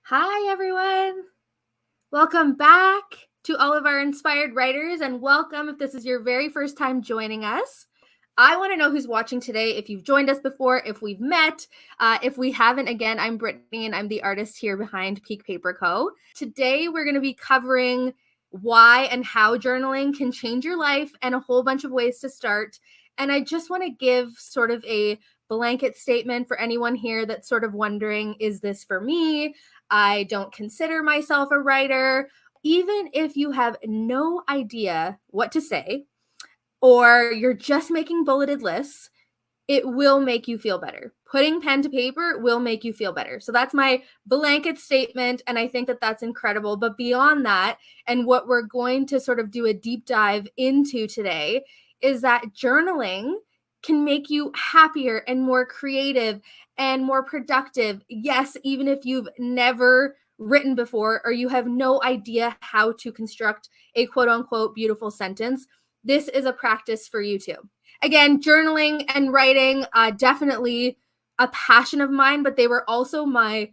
Hi, everyone. Welcome back to all of our inspired writers, and welcome if this is your very first time joining us. I want to know who's watching today, if you've joined us before, if we've met. If we haven't, again, I'm Brittany, and I'm the artist here behind Peak Paper Co. Today, we're going to be covering why and how journaling can change your life and a whole bunch of ways to start. And I just want to give sort of a blanket statement for anyone here that's sort of wondering, is this for me? I don't consider myself a writer. Even if you have no idea what to say, or you're just making bulleted lists, it will make you feel better. Putting pen to paper will make you feel better. So that's my blanket statement. And I think that that's incredible. But beyond that, and what we're going to sort of do a deep dive into today, is that journaling can make you happier and more creative and more productive. Yes, even if you've never written before or you have no idea how to construct a quote unquote beautiful sentence, this is a practice for you too. Again, journaling and writing, definitely a passion of mine, but they were also my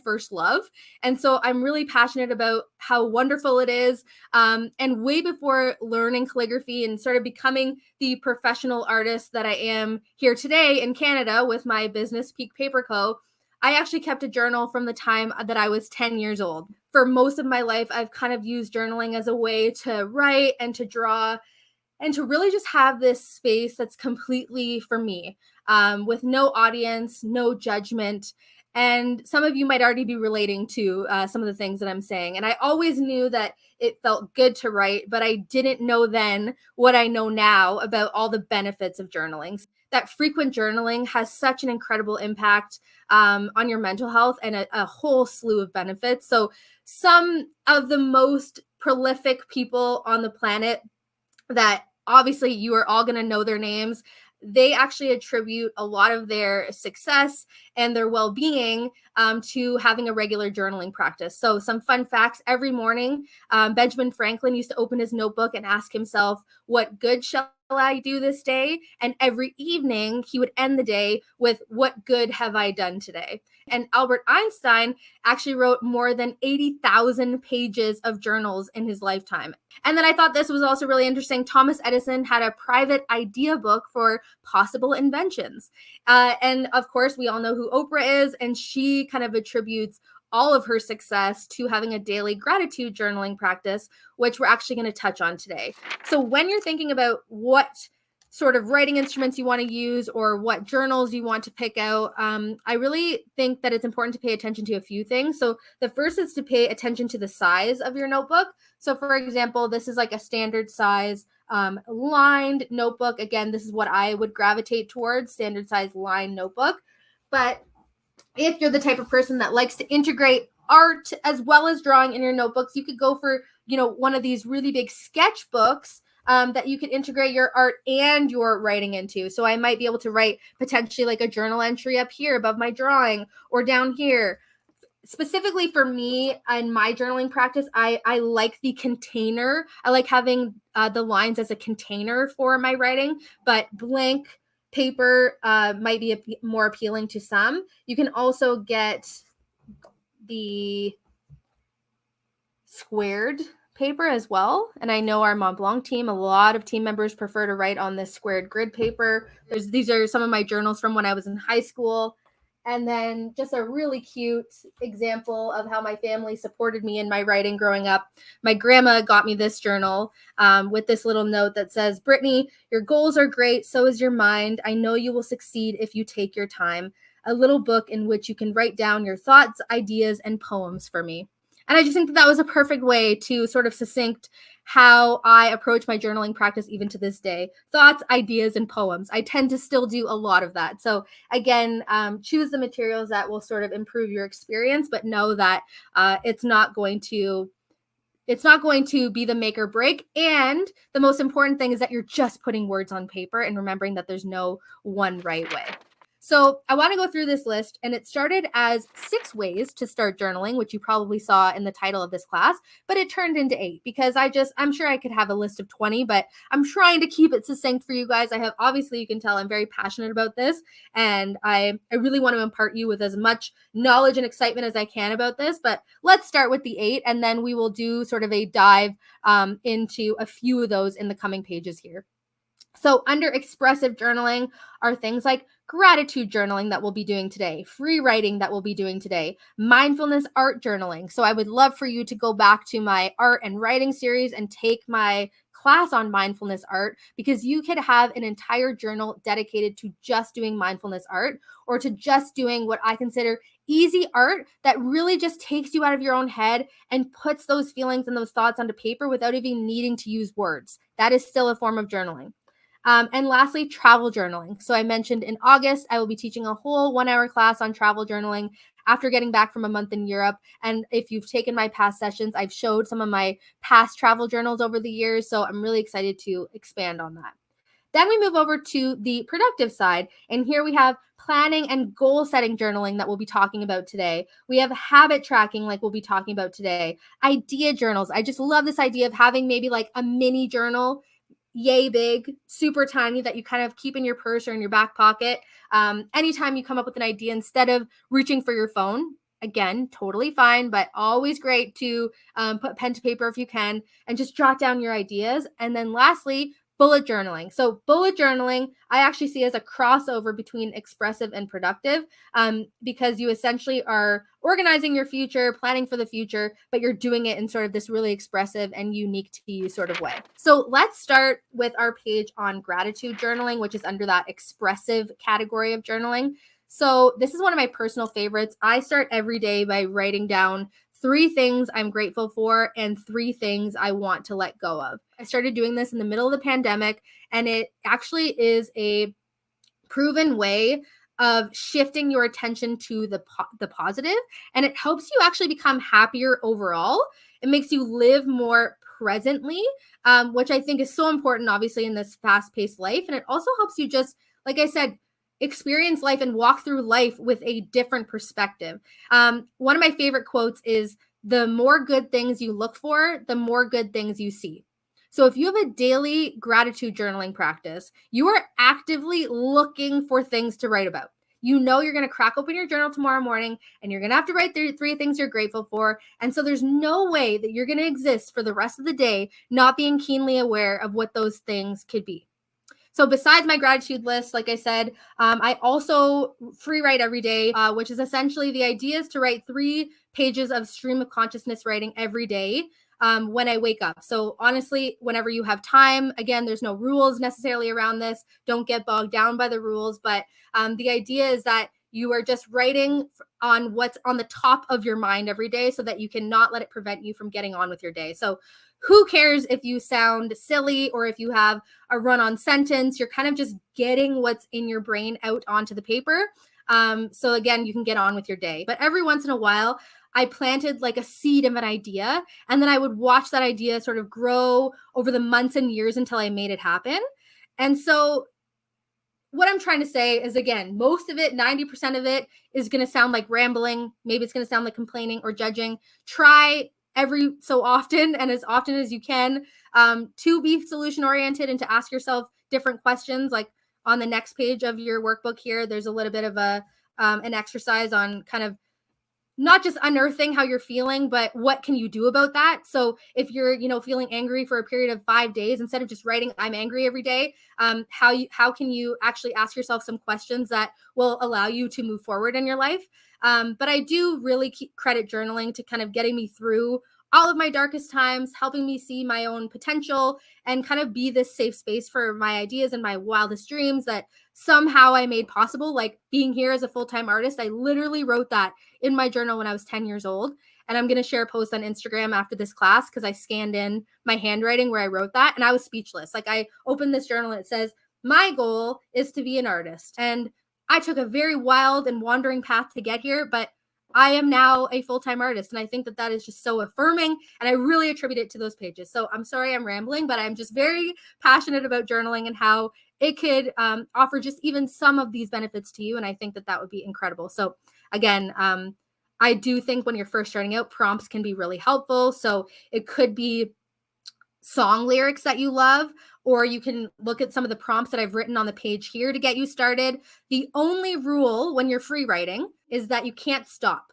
first love. And so I'm really passionate about how wonderful it is. And way before learning calligraphy and sort of becoming the professional artist that I am here today in Canada with my business, Peak Paper Co., I actually kept a journal from the time that I was 10 years old. For most of my life, I've kind of used journaling as a way to write and to draw and to really just have this space that's completely for me, with no audience, no judgment. And some of you might already be relating to some of the things that I'm saying. And I always knew that it felt good to write, but I didn't know then what I know now about all the benefits of journaling. That frequent journaling has such an incredible impact on your mental health and a whole slew of benefits. So some of the most prolific people on the planet that obviously you are all going to know their names, they actually attribute a lot of their success and their well-being to having a regular journaling practice. So some fun facts: every morning, Benjamin Franklin used to open his notebook and ask himself, what good shall I do this day? And every evening he would end the day with, what good have I done today? And Albert Einstein actually wrote more than 80,000 pages of journals in his lifetime. And then I thought this was also really interesting. Thomas Edison had a private idea book for possible inventions. And of course, we all know who Oprah is, and she kind of attributes all of her success to having a daily gratitude journaling practice, which we're actually going to touch on today. So when you're thinking about what sort of writing instruments you want to use or what journals you want to pick out, I really think that it's important to pay attention to a few things. So the first is to pay attention to the size of your notebook. So for example, this is like a standard size lined notebook. Again, this is what I would gravitate towards, standard size lined notebook. But if you're the type of person that likes to integrate art as well as drawing in your notebooks, you could go for, one of these really big sketchbooks that you could integrate your art and your writing into. So I might be able to write potentially like a journal entry up here above my drawing or down here. Specifically for me and my journaling practice, I like the container. I like having the lines as a container for my writing, but blank paper might be more appealing to some. You can also get the squared paper as well. And I know our Montblanc team, a lot of team members prefer to write on this squared grid paper. These are some of my journals from when I was in high school. And then just a really cute example of how my family supported me in my writing growing up. My grandma got me this journal with this little note that says, Brittany, your goals are great, so is your mind. I know you will succeed if you take your time. A little book in which you can write down your thoughts, ideas, and poems for me. And I just think that was a perfect way to sort of succinct how I approach my journaling practice even to this day. Thoughts, ideas, and poems. I tend to still do a lot of that. So again, choose the materials that will sort of improve your experience, but know that it's not going to be the make or break. And the most important thing is that you're just putting words on paper and remembering that there's no one right way. So I want to go through this list, and it started as 6 ways to start journaling, which you probably saw in the title of this class, but it turned into 8 because I'm sure I could have a list of 20, but I'm trying to keep it succinct for you guys. Obviously you can tell I'm very passionate about this, and I really want to impart you with as much knowledge and excitement as I can about this, but let's start with the 8, and then we will do sort of a dive into a few of those in the coming pages here. So under expressive journaling are things like gratitude journaling that we'll be doing today, free writing that we'll be doing today, mindfulness art journaling. So I would love for you to go back to my art and writing series and take my class on mindfulness art, because you could have an entire journal dedicated to just doing mindfulness art, or to just doing what I consider easy art that really just takes you out of your own head and puts those feelings and those thoughts onto paper without even needing to use words. That is still a form of journaling. And lastly, travel journaling. So I mentioned in August, I will be teaching a whole 1-hour class on travel journaling after getting back from a month in Europe. And if you've taken my past sessions, I've showed some of my past travel journals over the years. So I'm really excited to expand on that. Then we move over to the productive side. And here we have planning and goal setting journaling that we'll be talking about today. We have habit tracking, like we'll be talking about today. Idea journals. I just love this idea of having maybe like a mini journal, yay big, super tiny, that you kind of keep in your purse or in your back pocket. Anytime you come up with an idea, instead of reaching for your phone, again, totally fine, but always great to put pen to paper if you can and just jot down your ideas. And then lastly, bullet journaling. So bullet journaling, I actually see as a crossover between expressive and productive, because you essentially are organizing your future, planning for the future, but you're doing it in sort of this really expressive and unique to you sort of way. So let's start with our page on gratitude journaling, which is under that expressive category of journaling. So this is one of my personal favorites. I start every day by writing down 3 things I'm grateful for and 3 things I want to let go of. I started doing this in the middle of the pandemic, and it actually is a proven way of shifting your attention to the positive, and it helps you actually become happier overall. It makes you live more presently, which I think is so important, obviously, in this fast-paced life. And it also helps you just, like I said, experience life and walk through life with a different perspective. One of my favorite quotes is, "The more good things you look for, the more good things you see." So if you have a daily gratitude journaling practice, you are actively looking for things to write about. You know you're going to crack open your journal tomorrow morning and you're going to have to write 3 things you're grateful for. And so there's no way that you're going to exist for the rest of the day not being keenly aware of what those things could be. So besides my gratitude list, like I said, I also free write every day, which is essentially the idea is to write 3 pages of stream of consciousness writing every day when I wake up. So honestly, whenever you have time, again, there's no rules necessarily around this. Don't get bogged down by the rules. But the idea is that you are just writing on what's on the top of your mind every day so that you cannot let it prevent you from getting on with your day. So who cares if you sound silly or if you have a run-on sentence? You're kind of just getting what's in your brain out onto the paper. So again, you can get on with your day. But every once in a while, I planted like a seed of an idea, and then I would watch that idea sort of grow over the months and years until I made it happen. And so what I'm trying to say is, again, most of it, 90% of it, is going to sound like rambling. Maybe it's going to sound like complaining or judging. Try every so often and as often as you can to be solution oriented and to ask yourself different questions. Like on the next page of your workbook here, there's a little bit of an exercise on kind of not just unearthing how you're feeling, but what can you do about that? So if you're, feeling angry for a period of 5 days, instead of just writing "I'm angry" every day, how can you actually ask yourself some questions that will allow you to move forward in your life? But I do really credit journaling to kind of getting me through all of my darkest times, helping me see my own potential and kind of be this safe space for my ideas and my wildest dreams that somehow I made possible, like being here as a full-time artist. I literally wrote that in my journal when I was 10 years old. And I'm going to share a post on Instagram after this class because I scanned in my handwriting where I wrote that and I was speechless. Like I opened this journal and it says, "My goal is to be an artist." And I took a very wild and wandering path to get here, but I am now a full-time artist. And I think that that is just so affirming. And I really attribute it to those pages. So I'm sorry I'm rambling, but I'm just very passionate about journaling and how it could offer just even some of these benefits to you. And I think that that would be incredible. So again, I do think when you're first starting out, prompts can be really helpful. So it could be song lyrics that you love, or you can look at some of the prompts that I've written on the page here to get you started. The only rule when you're free writing is that you can't stop.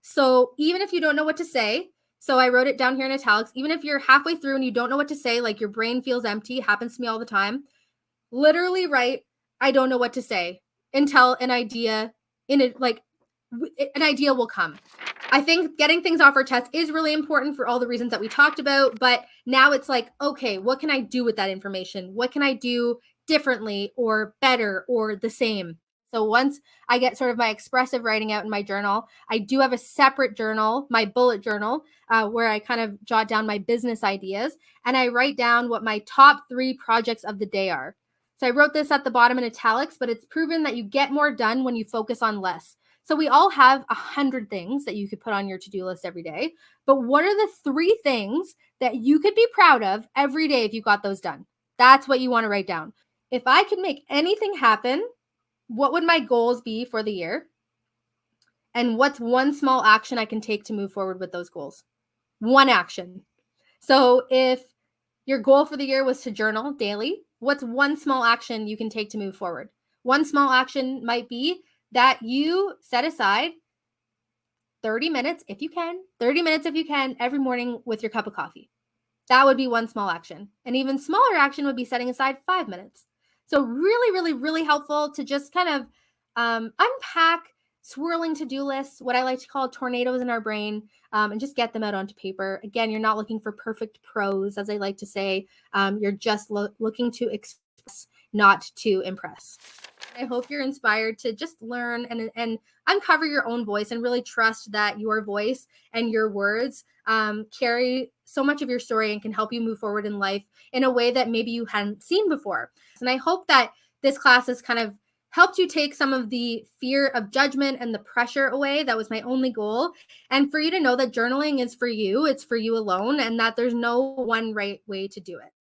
So even if you don't know what to say, so I wrote it down here in italics, even if you're halfway through and you don't know what to say, like your brain feels empty, happens to me all the time, literally write, I don't know what to say, until an idea an idea will come. I think getting things off our chest is really important for all the reasons that we talked about. But now it's like, okay, what can I do with that information? What can I do differently or better or the same? So once I get sort of my expressive writing out in my journal, I do have a separate journal, my bullet journal, where I kind of jot down my business ideas and I write down what my top 3 projects of the day are. So I wrote this at the bottom in italics, but it's proven that you get more done when you focus on less. So we all have 100 things that you could put on your to-do list every day. But what are the 3 things that you could be proud of every day if you got those done? That's what you want to write down. If I could make anything happen, what would my goals be for the year? And what's one small action I can take to move forward with those goals? One action. So if your goal for the year was to journal daily, what's one small action you can take to move forward? One small action might be that you set aside 30 minutes if you can, 30 minutes if you can every morning with your cup of coffee. That would be one small action. An even smaller action would be setting aside 5 minutes. So really, really, really helpful to just kind of unpack swirling to-do lists, what I like to call tornadoes in our brain, and just get them out onto paper. Again, you're not looking for perfect prose, as I like to say. You're just looking to express, not to impress. I hope you're inspired to just learn and uncover your own voice and really trust that your voice and your words carry so much of your story and can help you move forward in life in a way that maybe you hadn't seen before. And I hope that this class has kind of helped you take some of the fear of judgment and the pressure away. That was my only goal. And for you to know that journaling is for you, it's for you alone, and that there's no one right way to do it.